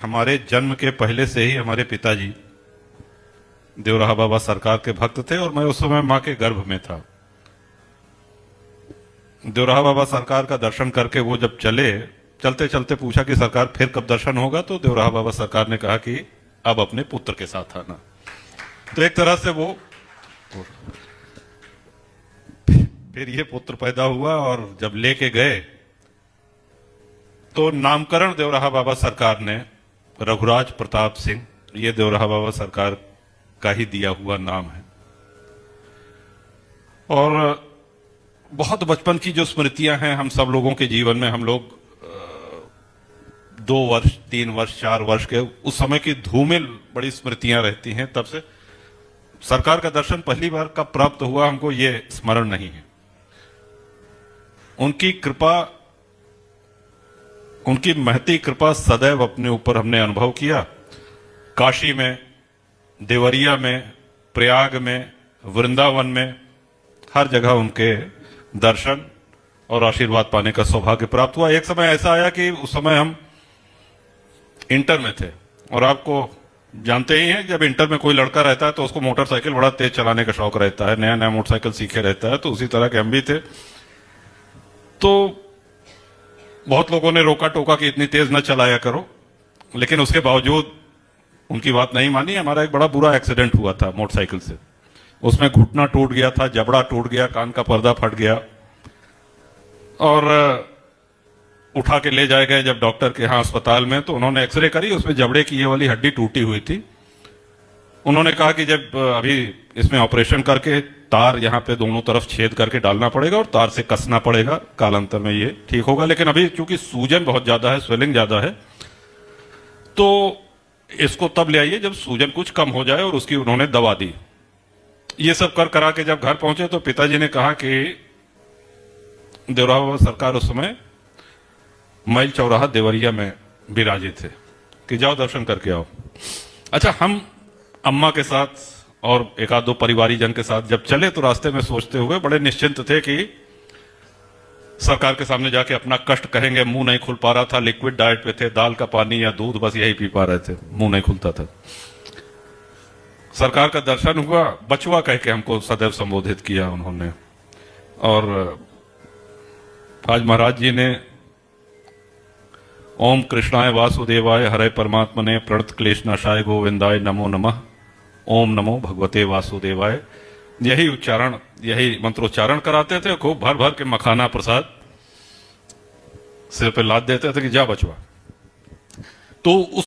हमारे जन्म के पहले से ही हमारे पिताजी देवराहा बाबा सरकार के भक्त थे और मैं उस समय मां के गर्भ में था। देवराहा बाबा सरकार का दर्शन करके वो जब चलते चलते पूछा कि सरकार फिर कब दर्शन होगा, तो देवराहा बाबा सरकार ने कहा कि अब अपने पुत्र के साथ आना। तो एक तरह से वो फिर ये पुत्र पैदा हुआ और जब लेके गए तो नामकरण देवराहा बाबा सरकार ने रघुराज प्रताप सिंह, ये देवराहा बाबा सरकार का ही दिया हुआ नाम है। और बहुत बचपन की जो स्मृतियां हैं हम सब लोगों के जीवन में, हम लोग 2 वर्ष 3 वर्ष 4 वर्ष के उस समय की धूमिल बड़ी स्मृतियां रहती हैं। तब से सरकार का दर्शन पहली बार कब प्राप्त हुआ हमको ये स्मरण नहीं है। उनकी कृपा, उनकी महती कृपा सदैव अपने ऊपर हमने अनुभव किया। काशी में, देवरिया में, प्रयाग में, वृंदावन में, हर जगह उनके दर्शन और आशीर्वाद पाने का सौभाग्य प्राप्त हुआ। एक समय ऐसा आया कि उस समय हम इंटर में थे और आपको जानते ही हैं, जब इंटर में कोई लड़का रहता है तो उसको मोटरसाइकिल बड़ा तेज चलाने का शौक रहता है, नया नया मोटरसाइकिल सीखे रहता है। तो उसी तरह के हम भी थे। तो बहुत लोगों ने रोका टोका कि इतनी तेज न चलाया करो, लेकिन उसके बावजूद उनकी बात नहीं मानी। हमारा एक बड़ा बुरा एक्सीडेंट हुआ था मोटरसाइकिल से। उसमें घुटना टूट गया था, जबड़ा टूट गया, कान का पर्दा फट गया और उठा के ले जाए गए जब डॉक्टर के यहाँ अस्पताल में, तो उन्होंने एक्सरे करी, उसमें जबड़े की ये वाली हड्डी टूटी हुई थी। उन्होंने कहा कि जब अभी इसमें ऑपरेशन करके तार यहाँ पे दोनों तरफ छेद करके डालना पड़ेगा और तार से कसना पड़ेगा, कालांतर में ये ठीक होगा। लेकिन अभी चूंकि सूजन बहुत ज्यादा है, स्वेलिंग ज्यादा है, तो इसको तब ले आइए जब सूजन कुछ कम हो जाए, और उसकी उन्होंने दवा दी। ये सब कर करा के जब घर पहुंचे तो पिताजी ने कहा कि देवराहा बाबा सरकार उस समय मैल चौराहा देवरिया में विराजित थे कि जाओ दर्शन करके आओ। अच्छा, हम अम्मा के साथ और एक आध दो परिवारी जन के साथ जब चले तो रास्ते में सोचते हुए बड़े निश्चिंत थे कि सरकार के सामने जाके अपना कष्ट कहेंगे। मुंह नहीं खुल पा रहा था, लिक्विड डाइट पे थे, दाल का पानी या दूध बस यही पी पा रहे थे, मुंह नहीं खुलता था। सरकार का दर्शन हुआ, बचवा कह के हमको सदैव संबोधित किया उन्होंने। और आज महाराज जी ने ओम कृष्णाय वासुदेवाय हरे परमात्मने प्रणत क्लेश नाशाय गोविंदाय नमो नमः, ओम नमो भगवते वासुदेवाय, यही उच्चारण, यही मंत्रोच्चारण कराते थे। खूब भर भर के मखाना प्रसाद सिर पे लाद देते थे कि जा बचवा। तो उस